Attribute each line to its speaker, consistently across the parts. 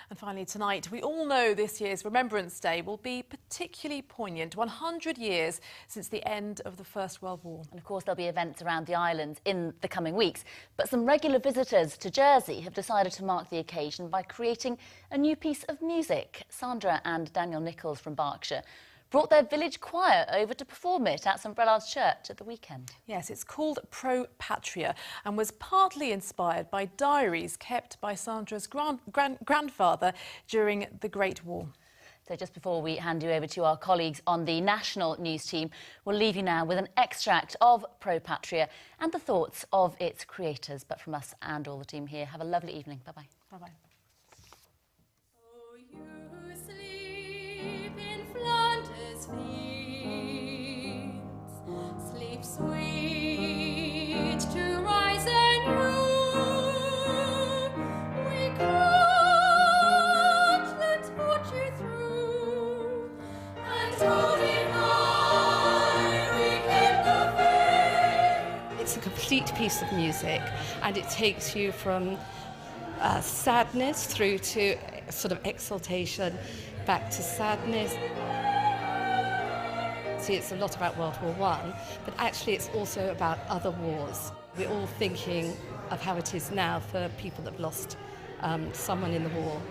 Speaker 1: And finally tonight, we all know this year's Remembrance Day will be particularly poignant. 100 years since the end of the First World War.
Speaker 2: And of course there'll be events around the island in the coming weeks. But some regular visitors to Jersey have decided to mark the occasion by creating a new piece of music. Sandra and Daniel Nicholls from Berkshire brought their village choir over to perform it at St Brelade's church at the weekend.
Speaker 1: Yes, it's called Pro Patria and was partly inspired by diaries kept by Sandra's grandfather during the Great War.
Speaker 2: So just before we hand you over to our colleagues on the national news team, we'll leave you now with an extract of Pro Patria and the thoughts of its creators. But from us and all the team here, have a lovely evening. Bye-bye.
Speaker 1: Bye-bye.
Speaker 3: Sleep sweet to rise anew. We cut the torture through, and holding high we keep the faith.
Speaker 4: It's a complete piece of music, and it takes you from sadness through to sort of exaltation, back to sadness. It's a lot about World War I, but actually it's also about other wars. We're all thinking of how it is now for people that have lost someone in the war.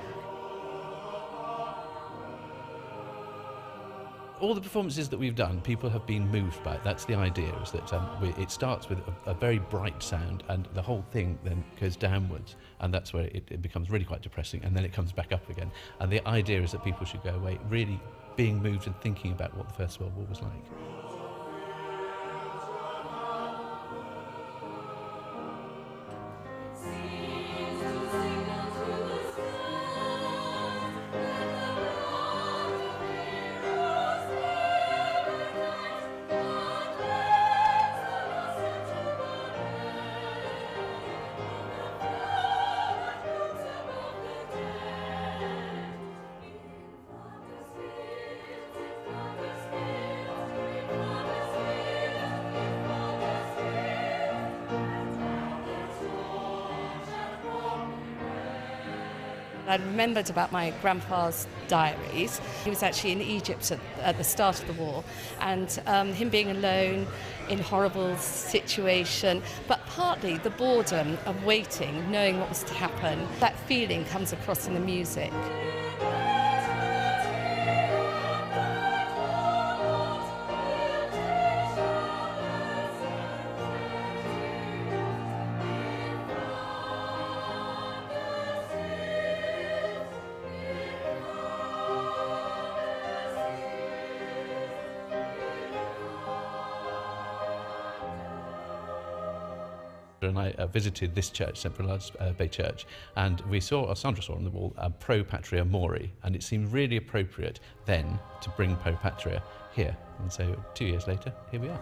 Speaker 5: All the performances that we've done, people have been moved by it. That's the idea, is that it starts with a very bright sound, and the whole thing then goes downwards, and that's where it becomes really quite depressing, and then it comes back up again. And the idea is that people should go away really being moved and thinking about what the First World War was like.
Speaker 4: I remembered about my grandpa's diaries. He was actually in Egypt at the start of the war, and him being alone in a horrible situation, but partly the boredom of waiting, knowing what was to happen. That feeling comes across in the music.
Speaker 5: And I visited this church, St Brelade's Bay Church, and we saw, Sandra saw on the wall, Pro Patria Mori, and it seemed really appropriate then to bring Pro Patria here. And so 2 years later, here we are.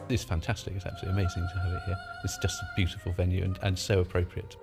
Speaker 5: It's fantastic, it's absolutely amazing to have it here. It's just a beautiful venue and so appropriate.